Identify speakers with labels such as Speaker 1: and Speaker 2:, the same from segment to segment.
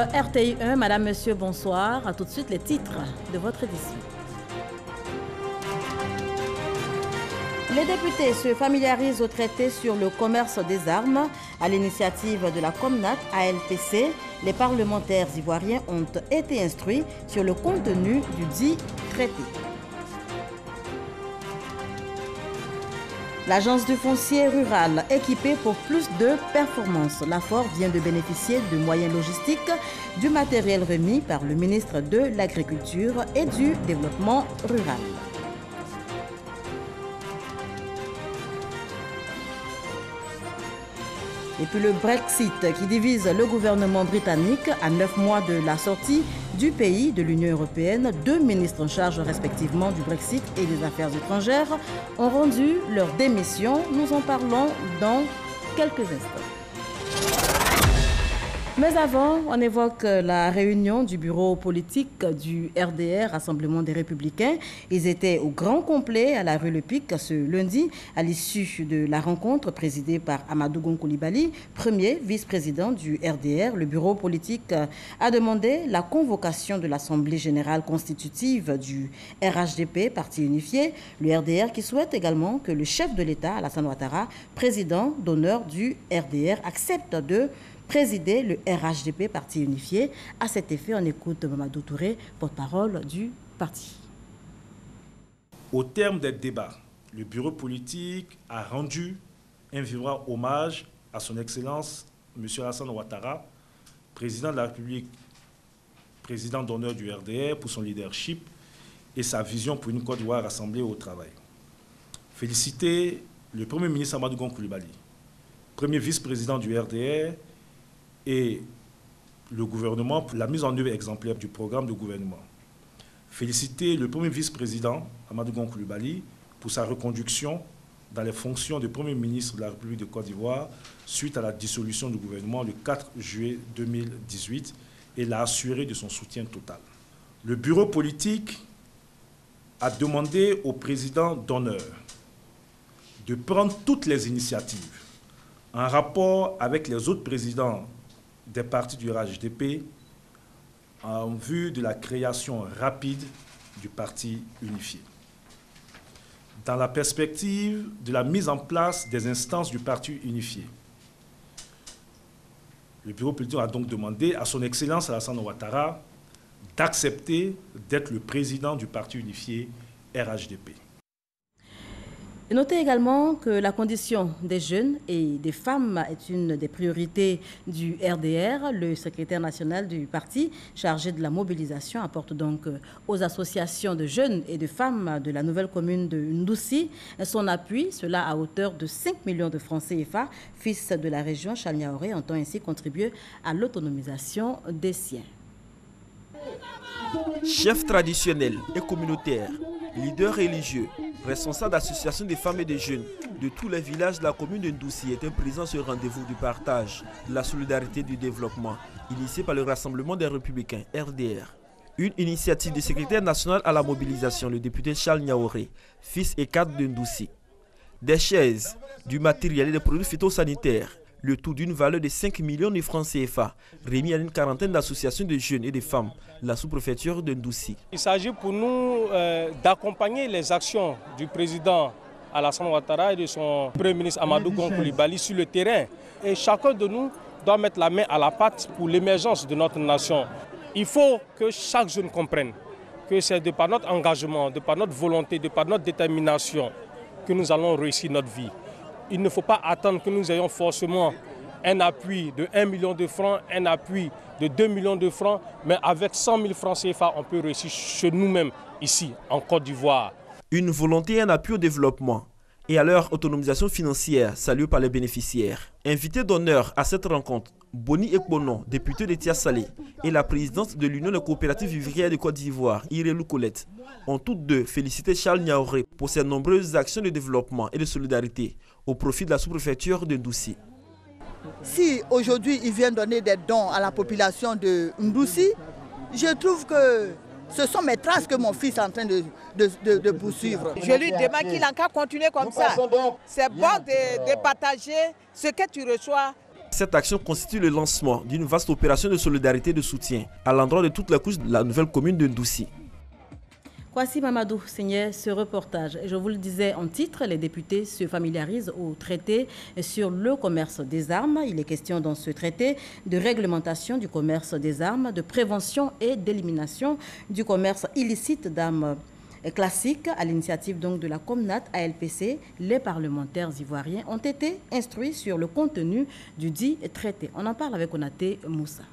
Speaker 1: RTI 1, Madame, Monsieur, bonsoir. À tout de suite les titres de votre édition. Les députés se familiarisent au traité sur le commerce des armes. À l'initiative de la Comnat ALPC, les parlementaires ivoiriens ont été instruits sur le contenu du dit traité. L'agence du foncier rural équipée pour plus de performances. L'AFOR vient de bénéficier de moyens logistiques, du matériel remis par le ministre de l'Agriculture et du Développement rural. Et puis le Brexit qui divise le gouvernement britannique à 9 mois de la sortie du pays de l'Union européenne. 2 ministres en charge respectivement du Brexit et des Affaires étrangères ont rendu leur démission. Nous en parlons dans quelques instants. Mais avant, on évoque la réunion du bureau politique du RDR, Rassemblement des Républicains. Ils étaient au grand complet à la rue Le Pic ce lundi, à l'issue de la rencontre présidée par Amadou Gon Coulibaly, premier vice-président du RDR. Le bureau politique a demandé la convocation de l'Assemblée générale constitutive du RHDP, parti unifié. Le RDR qui souhaite également que le chef de l'État, Alassane Ouattara, président d'honneur du RDR, accepte de présider le RHDP, parti unifié. À cet effet, on écoute Mamadou Touré, porte-parole du parti.
Speaker 2: Au terme des débats, le bureau politique a rendu un vibrant hommage à son Excellence, M. Alassane Ouattara, président de la République, président d'honneur du RDR, pour son leadership et sa vision pour une Côte d'Ivoire rassemblée au travail. Féliciter le Premier ministre Amadou Gon Coulibaly, premier vice-président du RDR, et le gouvernement pour la mise en œuvre exemplaire du programme de gouvernement. Féliciter le premier vice-président, Amadou Gon Coulibaly, pour sa reconduction dans les fonctions de Premier ministre de la République de Côte d'Ivoire suite à la dissolution du gouvernement le 4 juillet 2018 et l'a assuré de son soutien total. Le bureau politique a demandé au président d'honneur de prendre toutes les initiatives en rapport avec les autres présidents des partis du RHDP en vue de la création rapide du parti unifié. Dans la perspective de la mise en place des instances du parti unifié, le bureau politique a donc demandé à son Excellence Alassane Ouattara d'accepter d'être le président du parti unifié RHDP.
Speaker 1: Et notez également que la condition des jeunes et des femmes est une des priorités du RDR. Le secrétaire national du parti chargé de la mobilisation apporte donc aux associations de jeunes et de femmes de la nouvelle commune de Ndoussi son appui, cela à hauteur de 5 millions de francs CFA. Fils de la région, Charles Niaoré entend ainsi contribuer à l'autonomisation des siens.
Speaker 3: Chefs traditionnels et communautaires, leaders religieux, responsables d'associations de femmes et de jeunes de tous les villages de la commune de Ndoussi étaient présents sur ce rendez-vous du partage, de la solidarité et du développement, initié par le Rassemblement des Républicains, RDR. Une initiative du secrétaire national à la mobilisation, le député Charles Niaoré, fils et cadre de Ndoussi. Des chaises, du matériel et des produits phytosanitaires, le tout d'une valeur de 5 millions de francs CFA, remis à une quarantaine d'associations de jeunes et de femmes, la sous-préfecture de Ndoussi.
Speaker 4: Il s'agit pour nous d'accompagner les actions du président Alassane Ouattara et de son premier ministre Amadou Gon Coulibaly sur le terrain. Et chacun de nous doit mettre la main à la pâte pour l'émergence de notre nation. Il faut que chaque jeune comprenne que c'est de par notre engagement, de par notre volonté, de par notre détermination que nous allons réussir notre vie. Il ne faut pas attendre que nous ayons forcément un appui de 1 million de francs, un appui de 2 millions de francs, mais avec 100 000 francs CFA, on peut réussir chez nous-mêmes, ici, en Côte d'Ivoire.
Speaker 3: Une volonté et un appui au développement et à leur autonomisation financière saluée par les bénéficiaires. Invité d'honneur à cette rencontre, Boni Ekbonon, député de Tia-Salé, et la présidente de l'Union des coopératives vivrières de Côte d'Ivoire, Irelou Colette, ont toutes deux félicité Charles Niaoré pour ses nombreuses actions de développement et de solidarité au profit de la sous-préfecture de Ndoussi.
Speaker 5: Si aujourd'hui il vient donner des dons à la population de Ndoussi, je trouve que ce sont mes traces que mon fils est en train de poursuivre.
Speaker 6: Je lui demande qu'il en continuer comme ça. C'est bon de partager ce que tu reçois.
Speaker 3: Cette action constitue le lancement d'une vaste opération de solidarité et de soutien à l'endroit de toutes les couches de la nouvelle commune de Ndoussi.
Speaker 1: Kwasi Mamadou signait ce reportage. Je vous le disais en titre, les députés se familiarisent au traité sur le commerce des armes. Il est question dans ce traité de réglementation du commerce des armes, de prévention et d'élimination du commerce illicite d'armes classiques. À l'initiative donc de la Comnat ALPC, les parlementaires ivoiriens ont été instruits sur le contenu du dit traité. On en parle avec Konaté Moussa.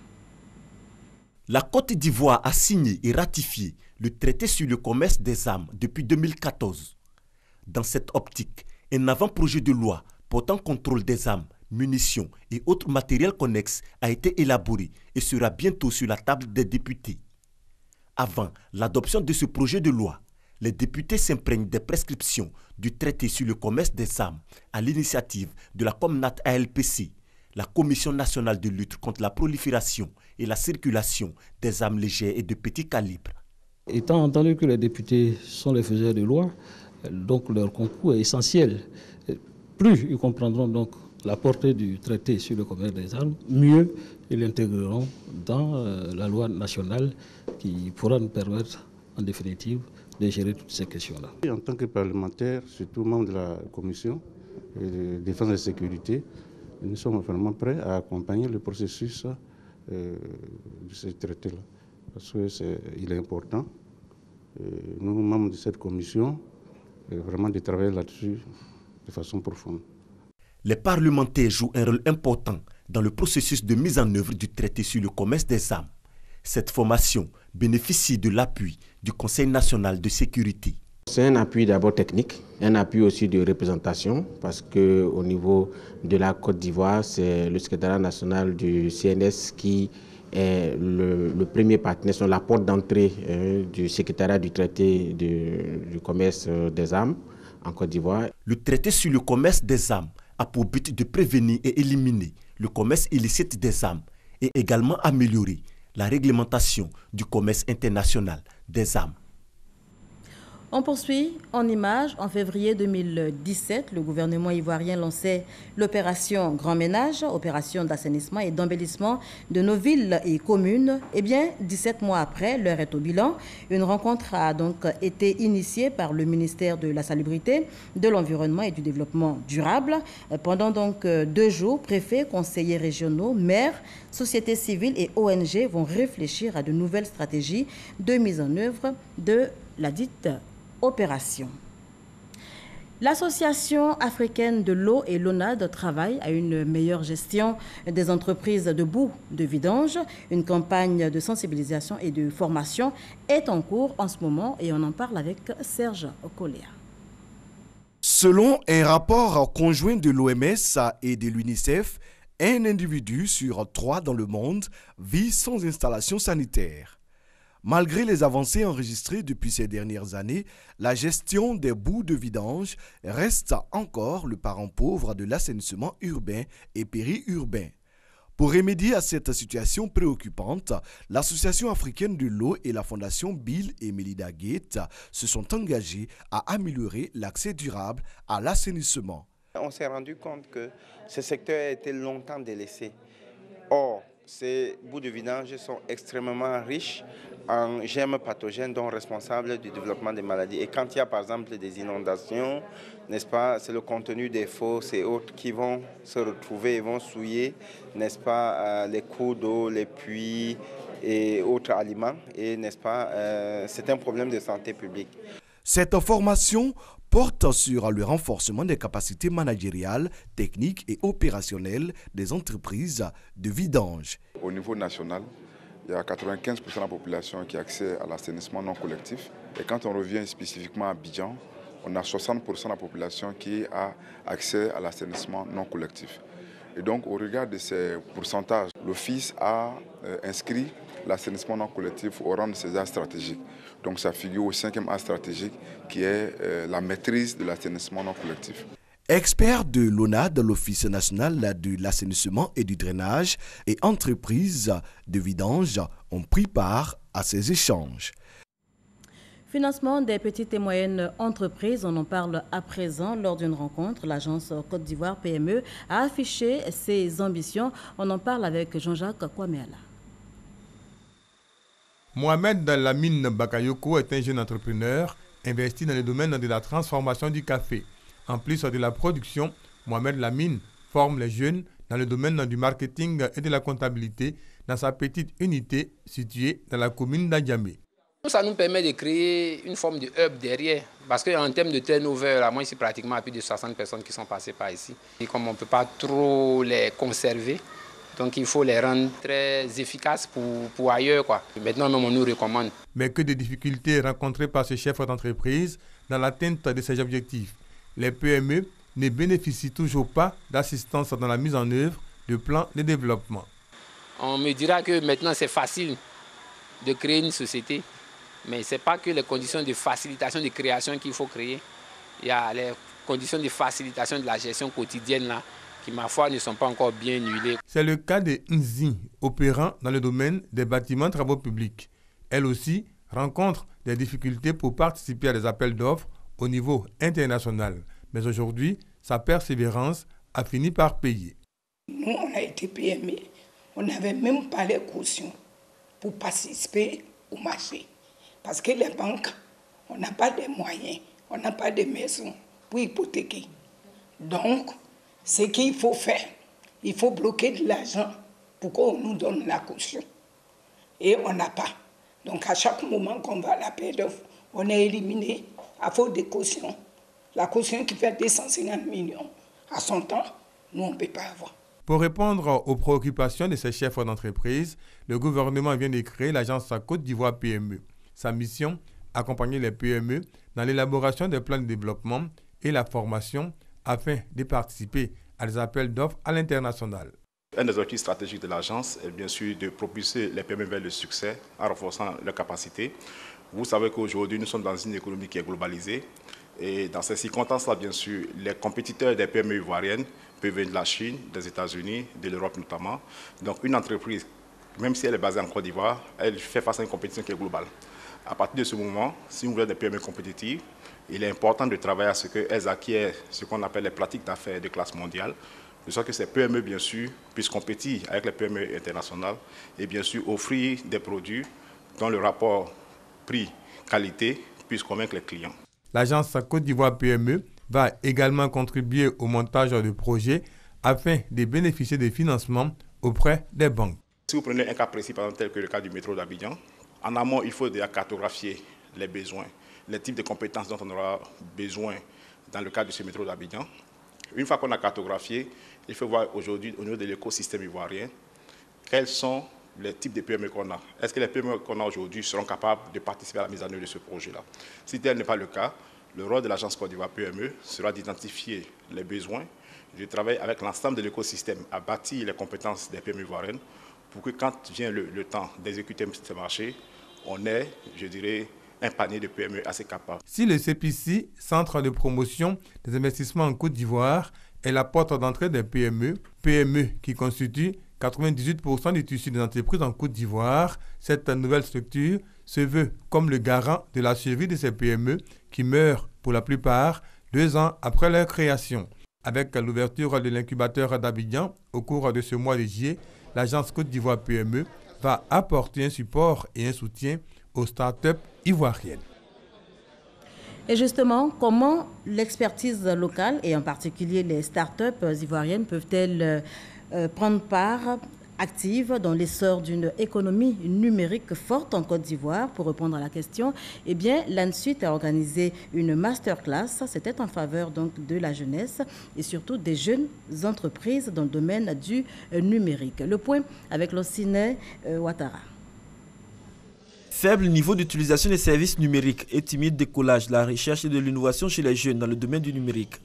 Speaker 6: La Côte d'Ivoire a signé et ratifié le traité sur le commerce des armes depuis 2014. Dans cette optique, un avant-projet de loi portant contrôle des armes, munitions et autres matériels connexes a été élaboré et sera bientôt sur la table des députés. Avant l'adoption de ce projet de loi, les députés s'imprègnent des prescriptions du traité sur le commerce des armes à l'initiative de la Comnat ALPC, la Commission nationale de lutte contre la prolifération et la circulation des armes légères et de petit calibre.
Speaker 7: Étant entendu que les députés sont les faiseurs de loi, donc leur concours est essentiel. Plus ils comprendront donc la portée du traité sur le commerce des armes, mieux ils l'intégreront dans la loi nationale qui pourra nous permettre en définitive de gérer toutes ces questions-là.
Speaker 8: En tant que parlementaire, surtout membre de la commission de défense et de sécurité, nous sommes vraiment prêts à accompagner le processus de ce traité-là. Parce qu'il est important, nous, membres de cette commission, vraiment de travailler là-dessus de façon profonde.
Speaker 6: Les parlementaires jouent un rôle important dans le processus de mise en œuvre du traité sur le commerce des armes. Cette formation bénéficie de l'appui du Conseil national de sécurité.
Speaker 9: C'est un appui d'abord technique, un appui aussi de représentation, parce qu'au niveau de la Côte d'Ivoire, c'est le secrétariat national du CNS qui est le premier partenaire, sur la porte d'entrée du secrétariat du traité du commerce des armes en Côte d'Ivoire.
Speaker 6: Le traité sur le commerce des armes a pour but de prévenir et éliminer le commerce illicite des armes et également améliorer la réglementation du commerce international des armes.
Speaker 1: On poursuit en images. En février 2017, le gouvernement ivoirien lançait l'opération Grand Ménage, opération d'assainissement et d'embellissement de nos villes et communes. Eh bien, 17 mois après, l'heure est au bilan. Une rencontre a donc été initiée par le ministère de la Salubrité, de l'Environnement et du Développement durable. Pendant donc 2 jours, préfets, conseillers régionaux, maires, sociétés civiles et ONG vont réfléchir à de nouvelles stratégies de mise en œuvre de la dite opération. L'Association africaine de l'eau et l'ONAD travaille à une meilleure gestion des entreprises de boues de vidange. Une campagne de sensibilisation et de formation est en cours en ce moment et on en parle avec Serge Okolia.
Speaker 10: Selon un rapport conjoint de l'OMS et de l'UNICEF, un individu sur 3 dans le monde vit sans installation sanitaire. Malgré les avancées enregistrées depuis ces dernières années, la gestion des boues de vidange reste encore le parent pauvre de l'assainissement urbain et périurbain. Pour remédier à cette situation préoccupante, l'Association africaine de l'eau et la Fondation Bill et Melinda Gates se sont engagés à améliorer l'accès durable à l'assainissement.
Speaker 11: On s'est rendu compte que ce secteur a été longtemps délaissé. Or, ces boues de vidange sont extrêmement riches en germes pathogènes dont responsables du développement des maladies. Et quand il y a par exemple des inondations, n'est-ce pas, c'est le contenu des fosses et autres qui vont se retrouver et vont souiller, n'est-ce pas, les cours d'eau, les puits et autres aliments. Et n'est-ce pas, c'est un problème de santé publique.
Speaker 10: Cette formation porte sur le renforcement des capacités managériales, techniques et opérationnelles des entreprises de vidange.
Speaker 12: Au niveau national, il y a 95% de la population qui a accès à l'assainissement non collectif. Et quand on revient spécifiquement à Abidjan, on a 60% de la population qui a accès à l'assainissement non collectif. Et donc, au regard de ces pourcentages, l'Office a inscrit l'assainissement non collectif au rang de ses axes stratégiques. Donc, ça figure au 5e axe stratégique qui est la maîtrise de l'assainissement non collectif.
Speaker 10: Experts de l'ONAD, l'Office national de l'assainissement et du drainage, et entreprises de vidange ont pris part à ces échanges.
Speaker 1: Financement des petites et moyennes entreprises, on en parle à présent. Lors d'une rencontre, l'agence Côte d'Ivoire PME a affiché ses ambitions. On en parle avec Jean-Jacques Kwameala.
Speaker 13: Mohamed Lamine Bakayoko est un jeune entrepreneur investi dans le domaine de la transformation du café. En plus de la production, Mohamed Lamine forme les jeunes dans le domaine du marketing et de la comptabilité dans sa petite unité située dans la commune d'Adjamé.
Speaker 14: Ça nous permet de créer une forme de hub derrière, parce qu'en termes de turnover, moi ici pratiquement plus de 60 personnes qui sont passées par ici. Et comme on ne peut pas trop les conserver, donc il faut les rendre très efficaces pour ailleurs, quoi. Maintenant même on nous recommande.
Speaker 13: Mais que de difficultés rencontrées par ces chefs d'entreprise dans l'atteinte de ces objectifs. Les PME ne bénéficient toujours pas d'assistance dans la mise en œuvre de plans de développement.
Speaker 14: On me dira que maintenant c'est facile de créer une société. Mais ce n'est pas que les conditions de facilitation de création qu'il faut créer. Il y a les conditions de facilitation de la gestion quotidienne là, qui, ma foi, ne sont pas encore bien huilées.
Speaker 13: C'est le cas de Nzi, opérant dans le domaine des bâtiments travaux publics. Elle aussi rencontre des difficultés pour participer à des appels d'offres au niveau international. Mais aujourd'hui, sa persévérance a fini par payer.
Speaker 15: Nous, on a été PME. On n'avait même pas les cautions pour participer au marché. Parce que les banques, on n'a pas de moyens, on n'a pas de maison pour hypothéquer. Donc, ce qu'il faut faire, il faut bloquer de l'argent pour qu'on nous donne la caution. Et on n'a pas. Donc, à chaque moment qu'on va à l'appel d'offres, on est éliminé à faute de caution. La caution qui fait 250 millions, à son temps, nous, on ne peut pas avoir.
Speaker 13: Pour répondre aux préoccupations de ces chefs d'entreprise, le gouvernement vient de créer l'agence Côte d'Ivoire PME. Sa mission, accompagner les PME dans l'élaboration des plans de développement et la formation afin de participer à des appels d'offres à l'international.
Speaker 16: Un des objectifs stratégiques de l'agence est bien sûr de propulser les PME vers le succès en renforçant leurs capacités. Vous savez qu'aujourd'hui, nous sommes dans une économie qui est globalisée. Et dans ces circonstances-là, bien sûr, les compétiteurs des PME ivoiriennes peuvent venir de la Chine, des États-Unis, de l'Europe notamment. Donc une entreprise, même si elle est basée en Côte d'Ivoire, elle fait face à une compétition qui est globale. À partir de ce moment, si vous voulez des PME compétitives, il est important de travailler à ce qu'elles acquièrent ce qu'on appelle les pratiques d'affaires de classe mondiale, de sorte que ces PME, bien sûr, puissent compétir avec les PME internationales et bien sûr offrir des produits dont le rapport prix-qualité puisse convaincre les clients.
Speaker 13: L'agence Côte d'Ivoire PME va également contribuer au montage de projets afin de bénéficier des financements auprès des banques.
Speaker 16: Si vous prenez un cas précis, par exemple, tel que le cas du métro d'Abidjan, en amont, il faut déjà cartographier les besoins, les types de compétences dont on aura besoin dans le cadre de ce métro d'Abidjan. Une fois qu'on a cartographié, il faut voir aujourd'hui, au niveau de l'écosystème ivoirien, quels sont les types de PME qu'on a. Est-ce que les PME qu'on a aujourd'hui seront capables de participer à la mise en œuvre de ce projet-là? Si tel n'est pas le cas, le rôle de l'agence Côte d'Ivoire PME sera d'identifier les besoins, de travailler avec l'ensemble de l'écosystème à bâtir les compétences des PME ivoiriennes pour que quand vient le temps d'exécuter ce marché, on ait, je dirais, un panier de PME assez capable.
Speaker 13: Si le CPC, Centre de promotion des investissements en Côte d'Ivoire, est la porte d'entrée des PME qui constituent 98% du tissu des entreprises en Côte d'Ivoire, cette nouvelle structure se veut comme le garant de la survie de ces PME qui meurent pour la plupart 2 ans après leur création. Avec l'ouverture de l'incubateur d'Abidjan au cours de ce mois de juillet, l'agence Côte d'Ivoire PME va apporter un support et un soutien aux start-up ivoiriennes.
Speaker 1: Et justement, comment l'expertise locale, et en particulier les start-up ivoiriennes, peuvent-elles prendre part active dans l'essor d'une économie numérique forte en Côte d'Ivoire? Pour répondre à la question, eh bien, l'ANSUIT a organisé une masterclass. C'était en faveur donc de la jeunesse et surtout des jeunes entreprises dans le domaine du numérique. Le point avec Lociné Ouattara.
Speaker 3: Faible niveau d'utilisation des services numériques et timide décollage de la recherche et de l'innovation chez les jeunes dans le domaine du numérique.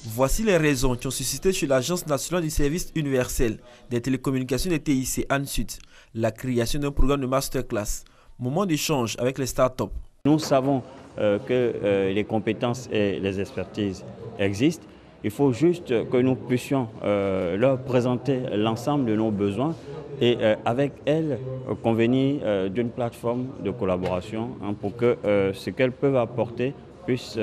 Speaker 3: Voici les raisons qui ont suscité chez l'Agence nationale du service universel des télécommunications des TIC ANSUIT la création d'un programme de masterclass. Moment d'échange avec les startups.
Speaker 17: Nous savons que les compétences et les expertises existent. Il faut juste que nous puissions leur présenter l'ensemble de nos besoins et avec elles convenir d'une plateforme de collaboration pour que ce qu'elles peuvent apporter puisse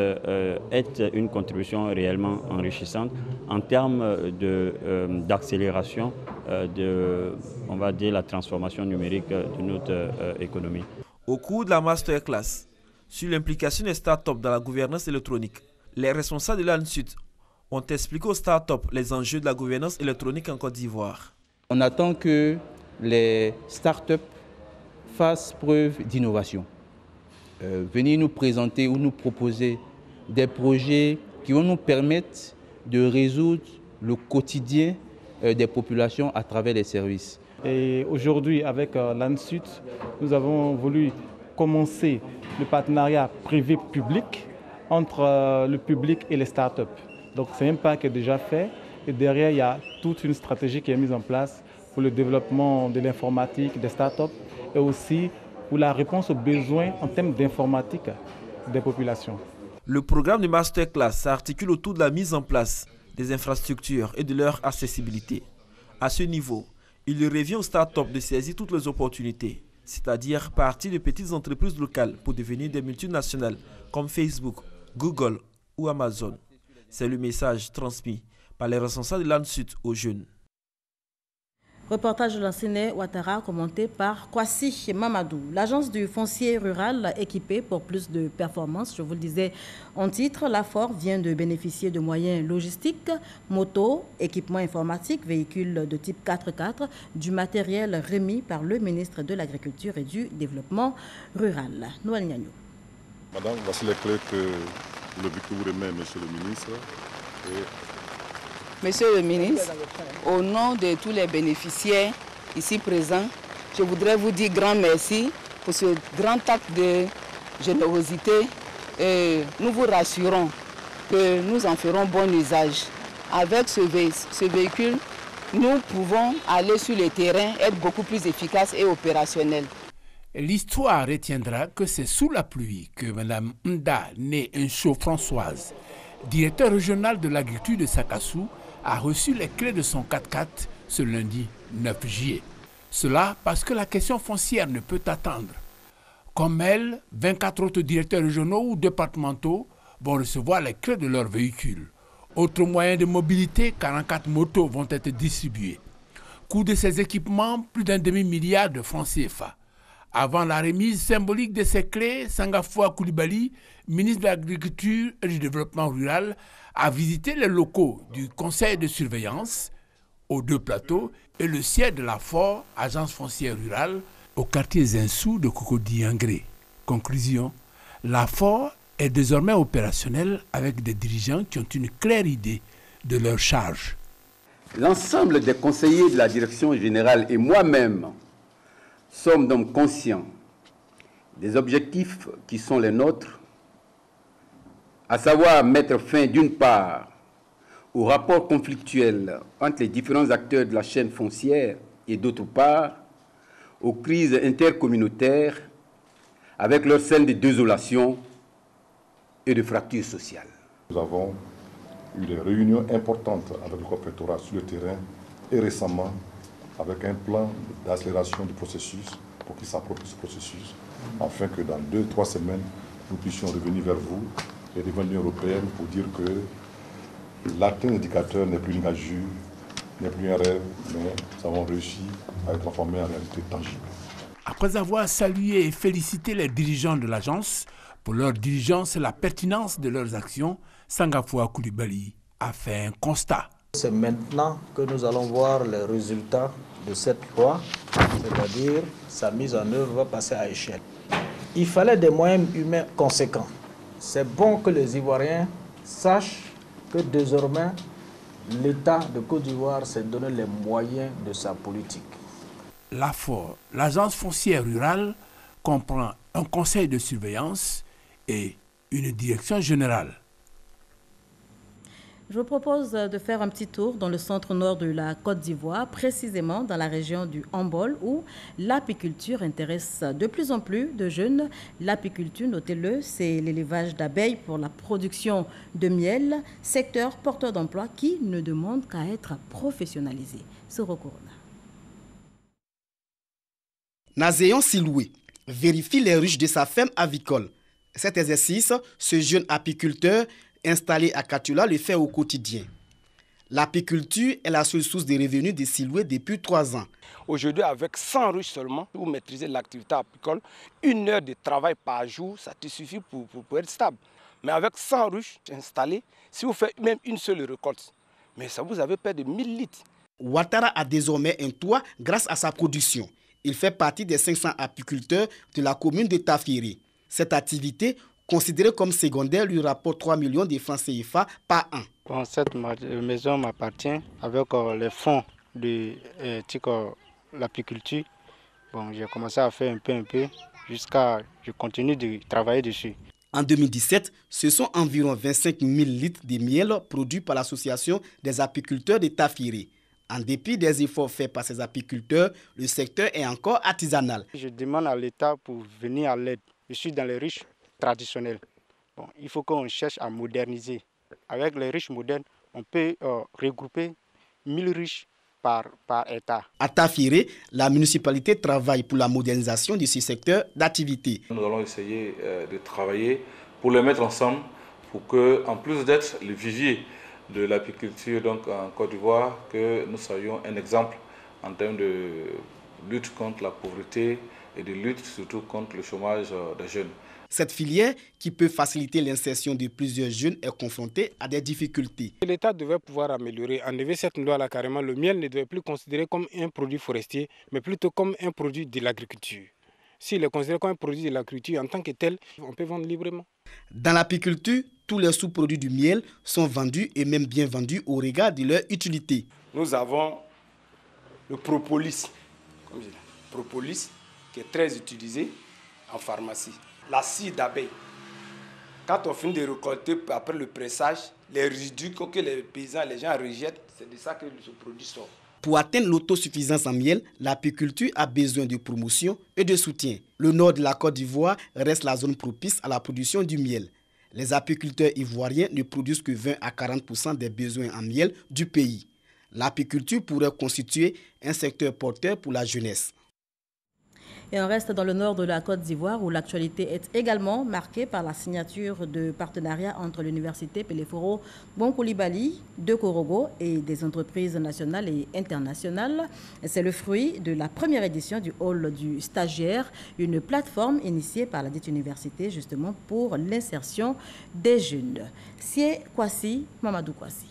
Speaker 17: être une contribution réellement enrichissante en termes d'accélération on va dire, la transformation numérique de notre économie.
Speaker 3: Au cours de la masterclass sur l'implication des startups dans la gouvernance électronique, les responsables de l'ANSUD ont expliqué aux startups les enjeux de la gouvernance électronique en Côte d'Ivoire.
Speaker 18: On attend que les startups fassent preuve d'innovation. Venir nous présenter ou nous proposer des projets qui vont nous permettre de résoudre le quotidien des populations à travers les services.
Speaker 19: Et aujourd'hui, avec l'ANSUD, nous avons voulu commencer le partenariat privé-public entre le public et les startups. Donc c'est un pas qui est déjà fait et derrière il y a toute une stratégie qui est mise en place pour le développement de l'informatique, des startups et aussi pour la réponse aux besoins en termes d'informatique des populations.
Speaker 3: Le programme de masterclass s'articule autour de la mise en place des infrastructures et de leur accessibilité. À ce niveau, il revient aux startups de saisir toutes les opportunités, c'est-à-dire partir de petites entreprises locales pour devenir des multinationales comme Facebook, Google ou Amazon. C'est le message transmis par les responsables de l'ANSUD aux jeunes.
Speaker 1: Reportage de l'enseignant Ouattara commenté par Kwasi Mamadou. L'agence du foncier rural équipée pour plus de performances, je vous le disais en titre, l'AFOR vient de bénéficier de moyens logistiques, motos, équipements informatiques, véhicules de type 4x4, du matériel remis par le ministre de l'Agriculture et du Développement rural. Noël Niagno.
Speaker 20: Madame, voici les clés que vous remet, monsieur le ministre.
Speaker 21: Monsieur le ministre, au nom de tous les bénéficiaires ici présents, je voudrais vous dire grand merci pour ce grand acte de générosité et nous vous rassurons que nous en ferons bon usage. Avec ce véhicule, nous pouvons aller sur le terrain, être beaucoup plus efficaces et opérationnels.
Speaker 22: L'histoire retiendra que c'est sous la pluie que Mme Nda née Ncho Françoise, directeur régional de l'agriculture de Sakassou, a reçu les clés de son 4x4 ce lundi 9 juillet. Cela parce que la question foncière ne peut attendre. Comme elle, 24 autres directeurs régionaux ou départementaux vont recevoir les clés de leurs véhicules. Autres moyens de mobilité, 44 motos vont être distribués. Coût de ces équipements, plus d'1 demi-milliard de francs CFA. Avant la remise symbolique de ces clés, Sangafoua Coulibaly, ministre de l'Agriculture et du Développement rural, a visité les locaux du conseil de surveillance aux 2 plateaux et le siège de l'AFOR, agence foncière rurale, au quartier Zinsou de Cocody-Angré. Conclusion, l'AFOR est désormais opérationnelle avec des dirigeants qui ont une claire idée de leurs charges.
Speaker 23: L'ensemble des conseillers de la direction générale et moi-même sommes donc conscients des objectifs qui sont les nôtres, à savoir mettre fin d'une part aux rapports conflictuels entre les différents acteurs de la chaîne foncière et d'autre part aux crises intercommunautaires avec leur scène de désolation et de fractures sociales.
Speaker 20: Nous avons eu des réunions importantes avec le préfectorat sur le terrain et récemment avec un plan d'accélération du processus pour qu'il s'approprie ce processus afin que dans 2-3 semaines, nous puissions revenir vers vous et devant l'Union européenne pour dire que l'atteinte indicateur n'est plus une gageure, n'est plus un rêve, mais nous avons réussi à le transformer en réalité tangible.
Speaker 22: Après avoir salué et félicité les dirigeants de l'agence pour leur diligence et la pertinence de leurs actions, Sangafoua Coulibaly a fait un constat.
Speaker 24: C'est maintenant que nous allons voir les résultats de cette loi, c'est-à-dire sa mise en œuvre va passer à échelle. Il fallait des moyens humains conséquents. C'est bon que les Ivoiriens sachent que désormais, l'État de Côte d'Ivoire s'est donné les moyens de sa politique.
Speaker 22: L'AFOR, l'agence foncière rurale, comprend un conseil de surveillance et une direction générale.
Speaker 1: Je vous propose de faire un petit tour dans le centre-nord de la Côte d'Ivoire, précisément dans la région du Hambol, où l'apiculture intéresse de plus en plus de jeunes. L'apiculture, notez-le, c'est l'élevage d'abeilles pour la production de miel, secteur porteur d'emploi qui ne demande qu'à être professionnalisé. Ce recours-là.
Speaker 2: Nazéon Siloué vérifie les ruches de sa ferme avicole. Cet exercice, ce jeune apiculteur installé à Katula le fait au quotidien. L'apiculture est la seule source de revenus de Siloué depuis 3 ans.
Speaker 4: Aujourd'hui, avec 100 ruches seulement, pour maîtriser l'activité apicole, 1 heure de travail par jour, ça te suffit pour être stable. Mais avec 100 ruches installées, si vous faites même une seule récolte, mais ça vous avez près de 1000 litres.
Speaker 2: Ouattara a désormais un toit grâce à sa production. Il fait partie des 500 apiculteurs de la commune de Tafiri. Cette activité, considérée comme secondaire, lui rapporte 3 millions de francs CFA par an.
Speaker 5: Bon, cette maison m'appartient avec les fonds de l'apiculture. Bon, j'ai commencé à faire un peu, jusqu'à je continue de travailler dessus.
Speaker 2: En 2017, ce sont environ 25 000 litres de miel produits par l'association des apiculteurs de Tafiri. En dépit des efforts faits par ces apiculteurs, le secteur est encore artisanal.
Speaker 5: Je demande à l'État pour venir à l'aide. Je suis dans les riches traditionnels. Bon, il faut qu'on cherche à moderniser. Avec les riches modernes, on peut regrouper 1000 riches par État.
Speaker 2: À Tafiri, la municipalité travaille pour la modernisation de ce secteur d'activité.
Speaker 7: Nous allons essayer de travailler pour les mettre ensemble pour que, en plus d'être le vivier de l'apiculture donc en Côte d'Ivoire, que nous soyons un exemple en termes de lutte contre la pauvreté et de lutte surtout contre le chômage des jeunes.
Speaker 2: Cette filière, qui peut faciliter l'insertion de plusieurs jeunes, est confrontée à des difficultés.
Speaker 4: L'État devait pouvoir améliorer, enlever cette loi-là carrément. Le miel ne devait plus considéré comme un produit forestier, mais plutôt comme un produit de l'agriculture. S'il est considéré comme un produit de l'agriculture, en tant que tel, on peut vendre librement.
Speaker 2: Dans l'apiculture, tous les sous-produits du miel sont vendus et même bien vendus au regard de leur utilité.
Speaker 4: Nous avons le propolis, comme je dis, propolis qui est très utilisé en pharmacie. La cire d'abeille. Quand on finit de récolter après le pressage, les résidus que les paysans, les gens rejettent, c'est de ça que ce produit sort.
Speaker 2: Pour atteindre l'autosuffisance en miel, l'apiculture a besoin de promotion et de soutien. Le nord de la Côte d'Ivoire reste la zone propice à la production du miel. Les apiculteurs ivoiriens ne produisent que 20 à 40% des besoins en miel du pays. L'apiculture pourrait constituer un secteur porteur pour la jeunesse.
Speaker 1: Et on reste dans le nord de la Côte d'Ivoire où l'actualité est également marquée par la signature de partenariats entre l'université Peleforo Bonkoulibaly de Korogo et des entreprises nationales et internationales. C'est le fruit de la première édition du Hall du stagiaire, une plateforme initiée par la dite université justement pour l'insertion des jeunes. C'est Kwasi, Mamadou Kwasi.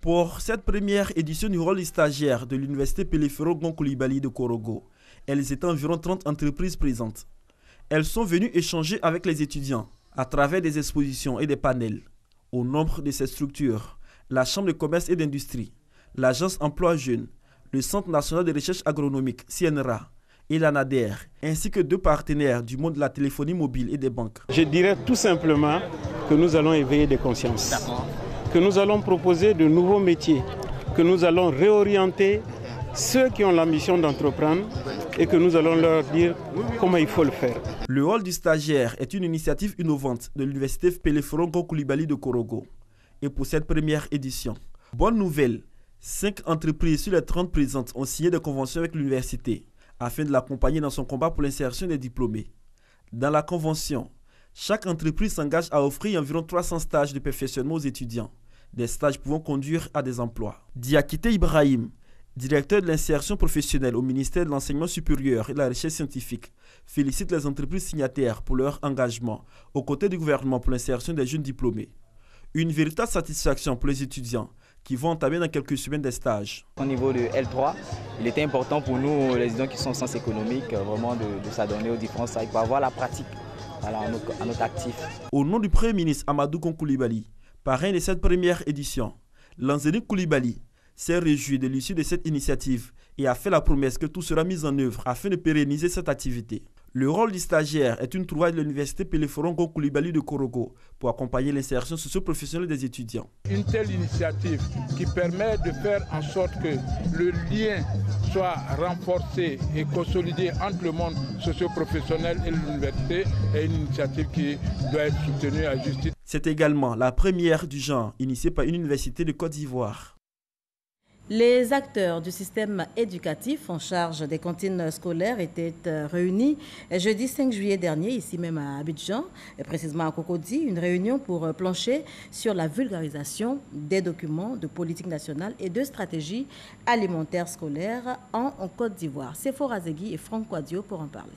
Speaker 3: Pour cette première édition du Hall du stagiaire de l'université Peleforo Bonkoulibaly de Korogo, elles étaient environ 30 entreprises présentes. Elles sont venues échanger avec les étudiants à travers des expositions et des panels. Au nombre de ces structures, la Chambre de commerce et d'industrie, l'Agence emploi jeunes, le Centre national de recherche agronomique CNRA et l'ANADER, ainsi que 2 partenaires du monde de la téléphonie mobile et des banques.
Speaker 25: Je dirais tout simplement que nous allons éveiller des consciences, que nous allons proposer de nouveaux métiers, que nous allons réorienter ceux qui ont l'ambition d'entreprendre et que nous allons leur dire comment il faut le faire.
Speaker 3: Le Hall du stagiaire est une initiative innovante de l'université Peleforo Bonkoulibaly de Korogo. Et pour cette première édition, bonne nouvelle, 5 entreprises sur les 30 présentes ont signé des conventions avec l'université afin de l'accompagner dans son combat pour l'insertion des diplômés. Dans la convention, chaque entreprise s'engage à offrir environ 300 stages de perfectionnement aux étudiants, des stages pouvant conduire à des emplois. Diakité Ibrahim, directeur de l'insertion professionnelle au ministère de l'Enseignement supérieur et de la recherche scientifique, félicite les entreprises signataires pour leur engagement aux côtés du gouvernement pour l'insertion des jeunes diplômés. Une véritable satisfaction pour les étudiants qui vont entamer dans quelques semaines des stages.
Speaker 26: Au niveau de L3, il était important pour nous, les étudiants qui sont en sciences économiques, vraiment de s'adonner aux différents stages pour avoir la pratique à notre actif.
Speaker 3: Au nom du Premier ministre Amadou Koulibaly, parrain de cette première édition, Lanzeni Koulibaly s'est réjoui de l'issue de cette initiative et a fait la promesse que tout sera mis en œuvre afin de pérenniser cette activité. Le rôle du stagiaire est une trouvaille de l'université Peleforo Bonkoulibaly de Korogo pour accompagner l'insertion socio-professionnelle des étudiants.
Speaker 27: Une telle initiative qui permet de faire en sorte que le lien soit renforcé et consolidé entre le monde socio-professionnel et l'université est une initiative qui doit être soutenue à juste titre.
Speaker 3: C'est également la première du genre initiée par une université de Côte d'Ivoire.
Speaker 1: Les acteurs du système éducatif en charge des cantines scolaires étaient réunis jeudi 5 juillet dernier, ici même à Abidjan, et précisément à Cocody, une réunion pour plancher sur la vulgarisation des documents de politique nationale et de stratégie alimentaire scolaire en Côte d'Ivoire. C'est Forazegui et Franck Quadio pour en parler.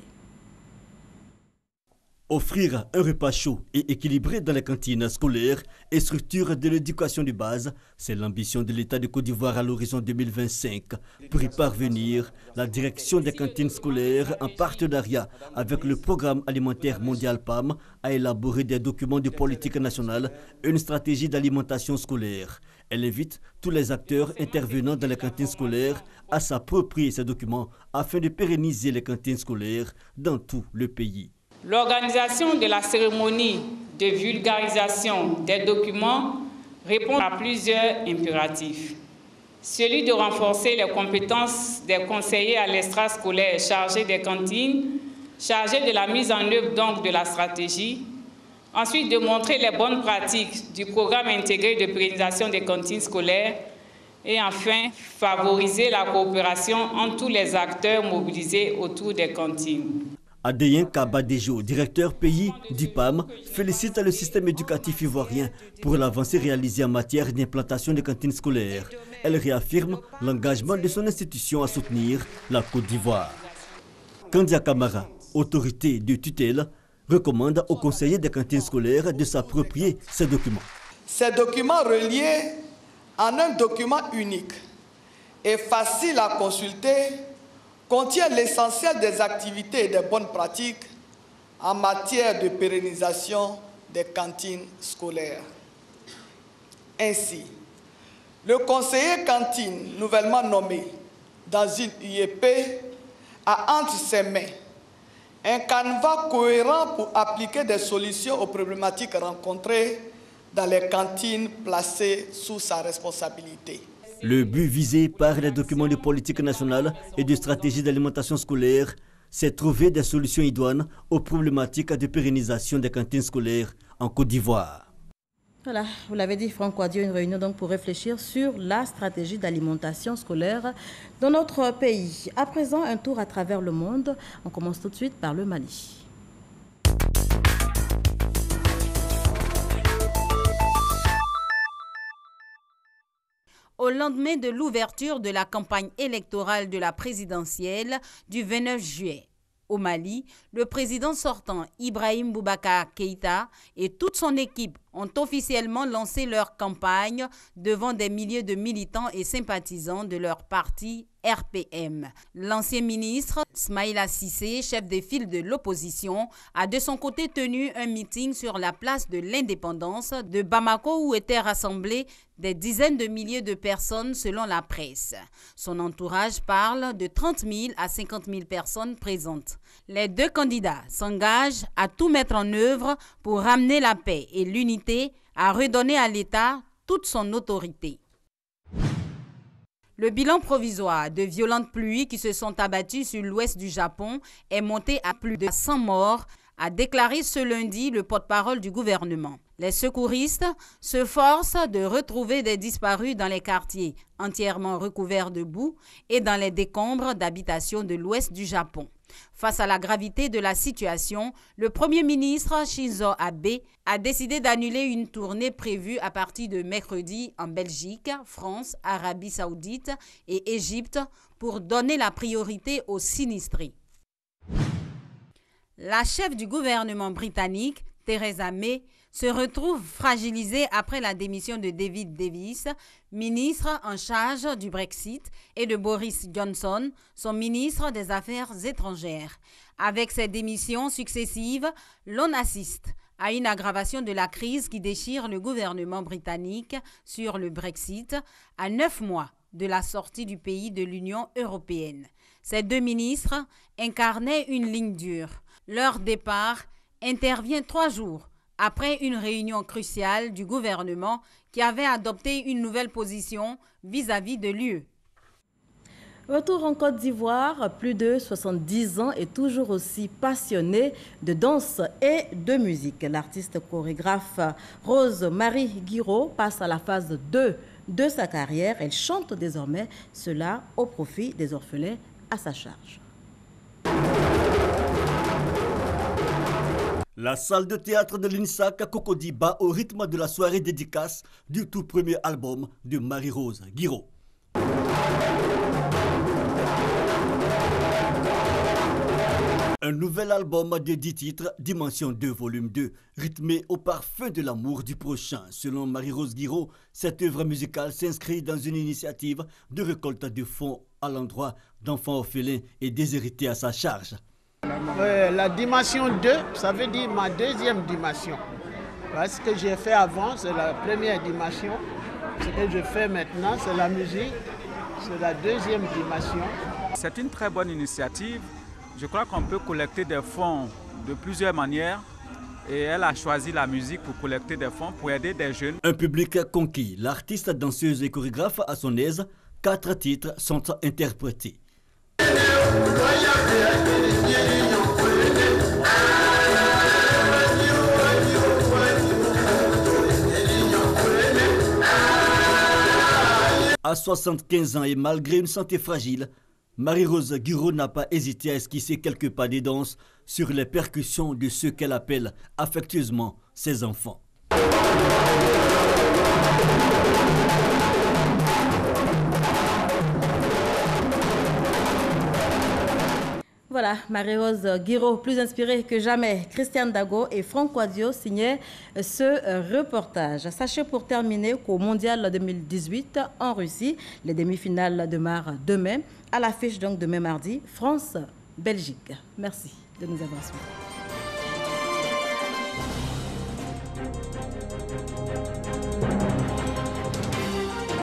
Speaker 6: Offrir un repas chaud et équilibré dans les cantines scolaires et structures de l'éducation de base, c'est l'ambition de l'État de Côte d'Ivoire à l'horizon 2025. Pour y parvenir, la direction des cantines scolaires, en partenariat avec le Programme alimentaire mondial PAM, a élaboré des documents de politique nationale et une stratégie d'alimentation scolaire. Elle invite tous les acteurs intervenant dans les cantines scolaires à s'approprier ces documents afin de pérenniser les cantines scolaires dans tout le pays.
Speaker 8: L'organisation de la cérémonie de vulgarisation des documents répond à plusieurs impératifs. Celui de renforcer les compétences des conseillers à l'extrascolaire chargés des cantines, chargés de la mise en œuvre donc de la stratégie. Ensuite, de montrer les bonnes pratiques du programme intégré de pérennisation des cantines scolaires. Et enfin, favoriser la coopération entre tous les acteurs mobilisés autour des cantines.
Speaker 6: Adéen Kabadejo, directeur pays du PAM, félicite le système éducatif ivoirien pour l'avancée réalisée en matière d'implantation des cantines scolaires. Elle réaffirme l'engagement de son institution à soutenir la Côte d'Ivoire. Kandia Kamara, autorité de tutelle, recommande aux conseillers des cantines scolaires de s'approprier ces documents.
Speaker 9: Ces documents reliés en un document unique et facile à consulter contient l'essentiel des activités et des bonnes pratiques en matière de pérennisation des cantines scolaires. Ainsi, le conseiller cantine nouvellement nommé dans une IEP a entre ses mains un canevas cohérent pour appliquer des solutions aux problématiques rencontrées dans les cantines placées sous sa responsabilité.
Speaker 6: Le but visé par les documents de politique nationale et de stratégie d'alimentation scolaire, c'est trouver des solutions idoines aux problématiques de pérennisation des cantines scolaires en Côte d'Ivoire.
Speaker 1: Voilà, vous l'avez dit, Franck Quadio, une réunion donc pour réfléchir sur la stratégie d'alimentation scolaire dans notre pays. À présent, un tour à travers le monde. On commence tout de suite par le Mali. Au lendemain de l'ouverture de la campagne électorale de la présidentielle du 29 juillet, au Mali, le président sortant Ibrahim Boubacar Keïta et toute son équipe ont officiellement lancé leur campagne devant des milliers de militants et sympathisants de leur parti RPM. L'ancien ministre Smaïla Cissé, chef des files de l'opposition, a de son côté tenu un meeting sur la place de l'Indépendance de Bamako où étaient rassemblés des dizaines de milliers de personnes selon la presse. Son entourage parle de 30 000 à 50 000 personnes présentes. Les deux candidats s'engagent à tout mettre en œuvre pour ramener la paix et l'unité, à redonner à l'État toute son autorité. Le bilan provisoire de violentes pluies qui se sont abattues sur l'ouest du Japon est monté à plus de 100 morts, a déclaré ce lundi le porte-parole du gouvernement. Les secouristes se forcent de retrouver des disparus dans les quartiers entièrement recouverts de boue et dans les décombres d'habitations de l'ouest du Japon. Face à la gravité de la situation, le Premier ministre Shinzo Abe a décidé d'annuler une tournée prévue à partir de mercredi en Belgique, France, Arabie Saoudite et Égypte pour donner la priorité aux sinistrés. La chef du gouvernement britannique, Theresa May, se retrouve fragilisée après la démission de David Davis, ministre en charge du Brexit, et de Boris Johnson, son ministre des Affaires étrangères. Avec ces démissions successives, l'on assiste à une aggravation de la crise qui déchire le gouvernement britannique sur le Brexit à 9 mois de la sortie du pays de l'Union européenne. Ces deux ministres incarnaient une ligne dure. Leur départ intervient 3 jours après une réunion cruciale du gouvernement qui avait adopté une nouvelle position vis-à-vis de l'UE. Retour en Côte d'Ivoire, plus de 70 ans et toujours aussi passionné de danse et de musique. L'artiste chorégraphe Rose-Marie Guiraud passe à la phase 2 de sa carrière. Elle chante désormais, cela au profit des orphelins à sa charge.
Speaker 6: La salle de théâtre de l'INSAC à Cocody bat au rythme de la soirée dédicace du tout premier album de Marie-Rose Guiraud. Un nouvel album de 10 titres, Dimension 2, volume 2, rythmé au parfum de l'amour du prochain. Selon Marie-Rose Guiraud, cette œuvre musicale s'inscrit dans une initiative de récolte de fonds à l'endroit d'enfants orphelins et déshérités à sa charge.
Speaker 10: La dimension 2, ça veut dire ma deuxième dimension. Ce que j'ai fait avant, c'est la première dimension. Ce que je fais maintenant, c'est la musique, c'est la deuxième dimension.
Speaker 11: C'est une très bonne initiative. Je crois qu'on peut collecter des fonds de plusieurs manières et elle a choisi la musique pour collecter des fonds pour aider des jeunes.
Speaker 6: Un public conquis, l'artiste, danseuse et chorégraphe à son aise, 4 titres sont interprétés. À 75 ans et malgré une santé fragile, Marie-Rose Guiraud n'a pas hésité à esquisser quelques pas de danse sur les percussions de ceux qu'elle appelle affectueusement ses enfants.
Speaker 1: Voilà, Marie-Rose Guiraud, plus inspirée que jamais. Christiane Dago et Franck Quadio signaient ce reportage. Sachez pour terminer qu'au Mondial 2018 en Russie, les demi-finales démarrent demain. À l'affiche donc demain mardi, France-Belgique. Merci de nous avoir suivis.